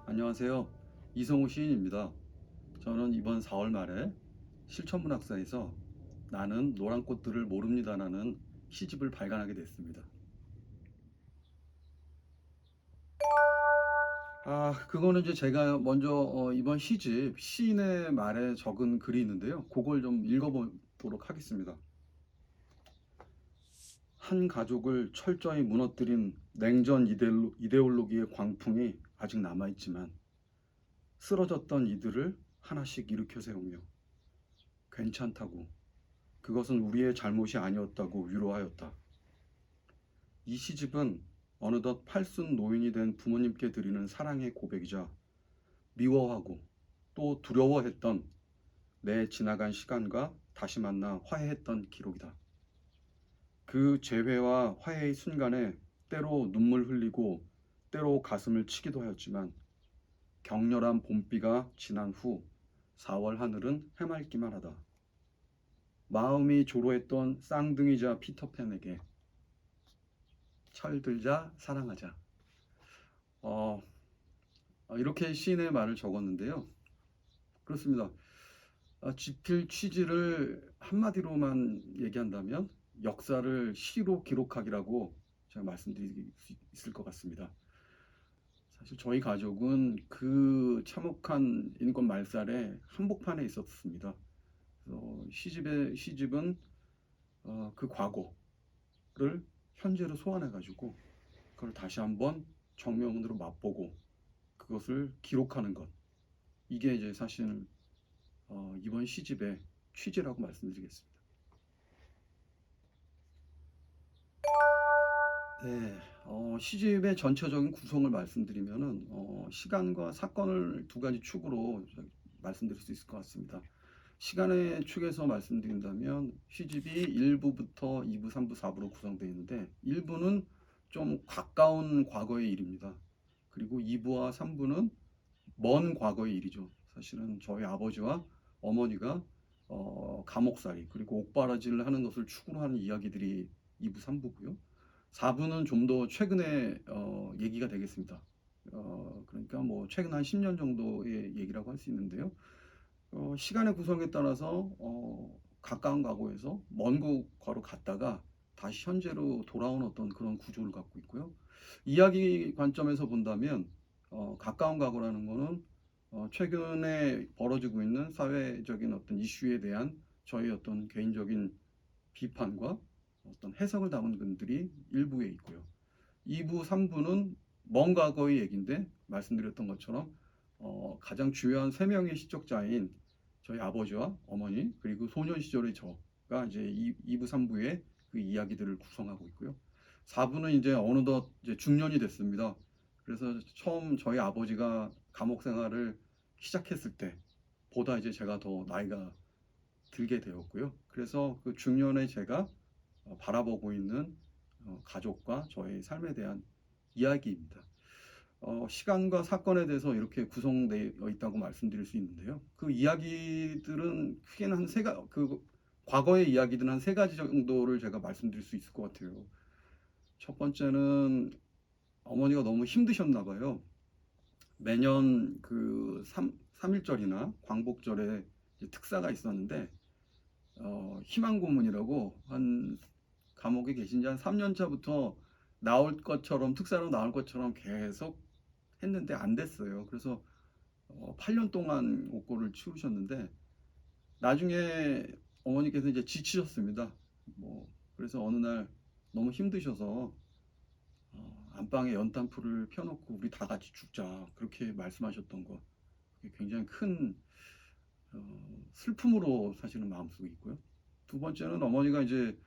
안녕하세요. 이성우 시인입니다. 저는 이번 4월 말에 실천문학사에서 나는 노란 꽃들을 모릅니다라는 시집을 발간하게 됐습니다. 그거는 이제 제가 먼저 이번 시집 시인의 말에 적은 글이 있는데요. 그걸 좀 읽어보도록 하겠습니다. 한 가족을 철저히 무너뜨린 냉전 이데올로기의 광풍이 아직 남아있지만 쓰러졌던 이들을 하나씩 일으켜 세우며 괜찮다고, 그것은 우리의 잘못이 아니었다고 위로하였다. 이 시집은 어느덧 팔순 노인이 된 부모님께 드리는 사랑의 고백이자 미워하고 또 두려워했던 내 지나간 시간과 다시 만나 화해했던 기록이다. 그 재회와 화해의 순간에 때로 눈물 흘리고 때로 가슴을 치기도 하였지만 격렬한 봄비가 지난 후 4월 하늘은 해맑기만 하다. 마음이 조로했던 쌍둥이자 피터팬에게 철들자 사랑하자. 어, 이렇게 시인의 말을 적었는데요. 그렇습니다. 지필 취지를 한마디로만 얘기한다면 역사를 시로 기록하기라고 제가 말씀드릴 수 있을 것 같습니다. 사실 저희 가족은 그 참혹한 인권 말살의 한복판에 있었습니다. 그래서 시집은 그 과거를 현재로 소환해가지고 그걸 다시 한번 정면으로 맛보고 그것을 기록하는 것. 이게 이제 사실 이번 시집의 취지라고 말씀드리겠습니다. 네, 시집의 전체적인 구성을 말씀드리면은 시간과 사건을 두 가지 축으로 말씀드릴 수 있을 것 같습니다. 시간의 축에서 말씀드린다면 시집이 1부부터 2부, 3부, 4부로 구성되어 있는데 1부는 좀 가까운 과거의 일입니다. 그리고 2부와 3부는 먼 과거의 일이죠. 사실은 저희 아버지와 어머니가 감옥살이 그리고 옥바라지를 하는 것을 축으로 하는 이야기들이 2부, 3부고요. 4부는 좀 더 최근에 얘기가 되겠습니다. 그러니까 뭐 최근 한 10년 정도의 얘기라고 할 수 있는데요. 시간의 구성에 따라서 가까운 과거에서 먼 과거로 갔다가 다시 현재로 돌아온 어떤 그런 구조를 갖고 있고요. 이야기 관점에서 본다면 가까운 과거라는 거는 최근에 벌어지고 있는 사회적인 어떤 이슈에 대한 저희 어떤 개인적인 비판과 어떤 해석을 담은 글들이 일부에 있고요. 2부, 3부는 먼 과거의 얘기인데 말씀드렸던 것처럼 가장 중요한 세 명의 시적자인 저희 아버지와 어머니 그리고 소년 시절의 저가 이제 2부, 3부의 그 이야기들을 구성하고 있고요. 4부는 이제 어느덧 이제 중년이 됐습니다. 그래서 처음 저희 아버지가 감옥 생활을 시작했을 때보다 이제 제가 더 나이가 들게 되었고요. 그래서 그 중년의 제가 바라보고 있는 가족과 저의 삶에 대한 이야기입니다. 시간과 사건에 대해서 이렇게 구성되어 있다고 말씀드릴 수 있는데요. 그 이야기들은 크게는 그 과거의 이야기들은 한 세 가지 정도를 제가 말씀드릴 수 있을 것 같아요. 첫 번째는 어머니가 너무 힘드셨나 봐요. 매년 그 3.1절이나 광복절에 특사가 있었는데 희망 고문이라고 한 감옥에 계신 지 한 3년 차부터 나올 것처럼 특사로 나올 것처럼 계속 했는데 안 됐어요. 그래서 8년 동안 옥고를 치우셨는데 나중에 어머니께서 이제 지치셨습니다. 뭐 그래서 어느 날 너무 힘드셔서 안방에 연탄불을 펴놓고 우리 다 같이 죽자 그렇게 말씀하셨던 거 굉장히 큰 슬픔으로 사실은 마음속에 있고요. 두 번째는 어머니가 이제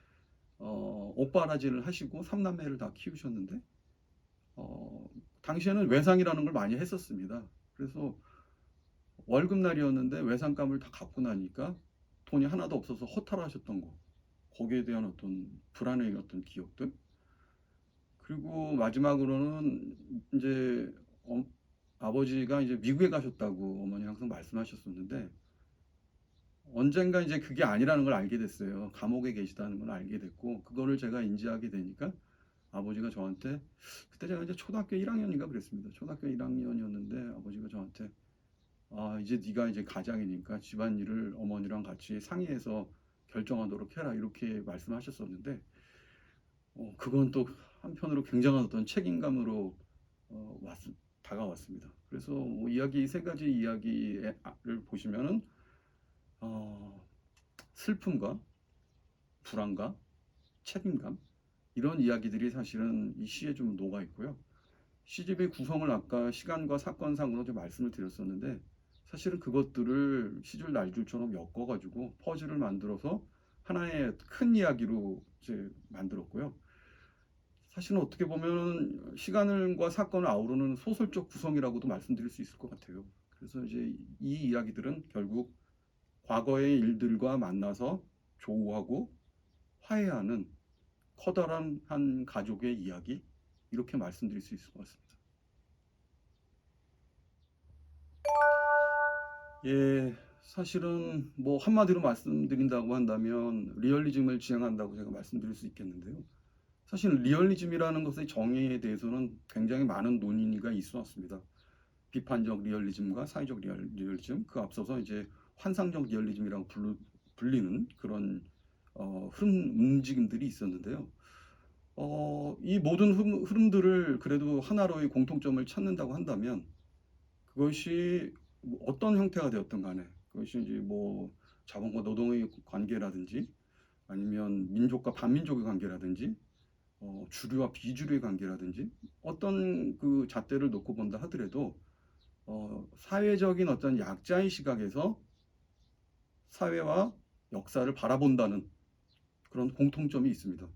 옥바라지를 하시고 삼남매를 다 키우셨는데 당시에는 외상이라는 걸 많이 했었습니다. 그래서 월급날이었는데 외상감을 다 갚고 나니까 돈이 하나도 없어서 허탈하셨던 거. 거기에 대한 어떤 불안의 어떤 기억들. 그리고 마지막으로는 이제 아버지가 이제 미국에 가셨다고 어머니 항상 말씀하셨었는데 언젠가 이제 그게 아니라는 걸 알게 됐어요. 감옥에 계시다는 걸 알게 됐고 그거를 제가 인지하게 되니까 아버지가 저한테 그때 제가 이제 초등학교 1학년인가 그랬습니다. 초등학교 1학년이었는데 아버지가 저한테 이제 네가 이제 가장이니까 집안일을 어머니랑 같이 상의해서 결정하도록 해라 이렇게 말씀하셨었는데 그건 또 한편으로 굉장한 어떤 책임감으로 어, 왔, 다가왔습니다. 그래서 뭐 이야기 세 가지 이야기를 보시면은 어, 슬픔과 불안과 책임감 이런 이야기들이 사실은 이 시에 좀 녹아 있고요. 시집의 구성을 아까 시간과 사건상으로 좀 말씀을 드렸었는데 사실은 그것들을 시줄 날줄처럼 엮어가지고 퍼즐을 만들어서 하나의 큰 이야기로 이제 만들었고요. 사실은 어떻게 보면 시간과 사건을 아우르는 소설적 구성이라고도 말씀드릴 수 있을 것 같아요. 그래서 이제 이 이야기들은 결국 과거의 일들과 만나서 조우하고 화해하는 커다란 한 가족의 이야기 이렇게 말씀드릴 수 있을 것 같습니다. 예, 사실은 뭐 한마디로 말씀드린다고 한다면 리얼리즘을 지향한다고 제가 말씀드릴 수 있겠는데요. 사실 리얼리즘이라는 것의 정의에 대해서는 굉장히 많은 논의가 있어 왔습니다. 비판적 리얼리즘과 사회적 리얼리즘, 그 앞서서 이제 환상적 리얼리즘이라고 불리는 그런 흐름 움직임들이 있었는데요. 이 모든 흐름들을 그래도 하나로의 공통점을 찾는다고 한다면 그것이 뭐 어떤 형태가 되었든 간에 그것이 이제 뭐 자본과 노동의 관계라든지 아니면 민족과 반민족의 관계라든지 주류와 비주류의 관계라든지 어떤 그 잣대를 놓고 본다 하더라도 사회적인 어떤 약자의 시각에서 사회와 역사를 바라본다는 그런 공통점이 있습니다.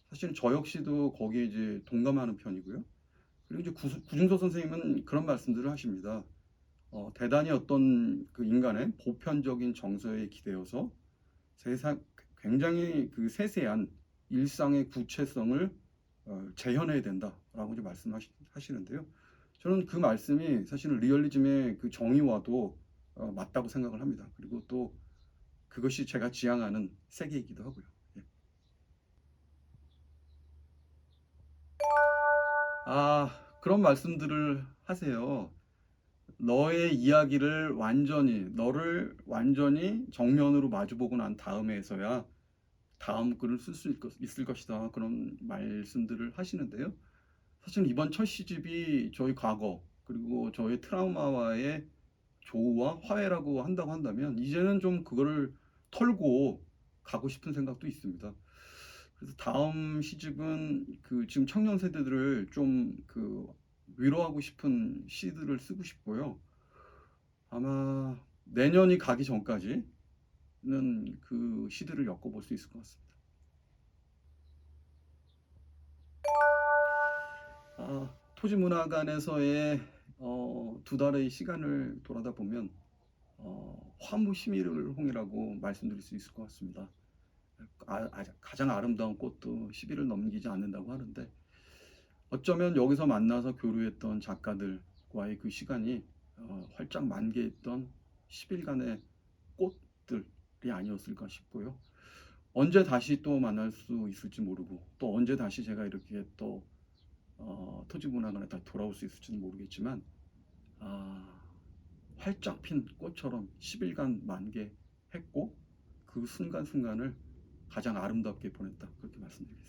사실 저 역시도 거기에 이제 동감하는 편이고요. 그리고 이제 구중서 선생님은 그런 말씀들을 하십니다. 대단히 어떤 그 인간의 보편적인 정서에 기대어서 세상 굉장히 그 세세한 일상의 구체성을 재현해야 된다라고 이제 말씀하시는데요. 저는 그 말씀이 사실은 리얼리즘의 그 정의와도 맞다고 생각을 합니다. 그리고 또 그것이 제가 지향하는 세계이기도 하고요. 예. 그런 말씀들을 하세요. 너의 이야기를 너를 완전히 정면으로 마주보고 난 다음에서야 다음 글을 쓸 수 있을 것이다. 그런 말씀들을 하시는데요. 사실 이번 첫 시집이 저희 과거 그리고 저희 트라우마와의 조우와 화해라고 한다고 한다면 이제는 좀 그거를 털고 가고 싶은 생각도 있습니다. 그래서 다음 시집은 그 지금 청년 세대들을 좀 그 위로하고 싶은 시들을 쓰고 싶고요. 아마 내년이 가기 전까지는 그 시들을 엮어볼 수 있을 것 같습니다. 토지문화관에서의 두 달의 시간을 돌아다 보면 화무시미를 홍이라고 말씀드릴 수 있을 것 같습니다. 가장 아름다운 꽃도 시비를 넘기지 않는다고 하는데 어쩌면 여기서 만나서 교류했던 작가들과의 그 시간이 활짝 만개했던 10일간의 꽃들이 아니었을까 싶고요. 언제 다시 또 만날 수 있을지 모르고 또 언제 다시 제가 이렇게 또 토지문화관에 다 돌아올 수 있을지는 모르겠지만 아, 활짝 핀 꽃처럼 10일간 만개했고 그 순간순간을 가장 아름답게 보냈다 그렇게 말씀드리겠습니다.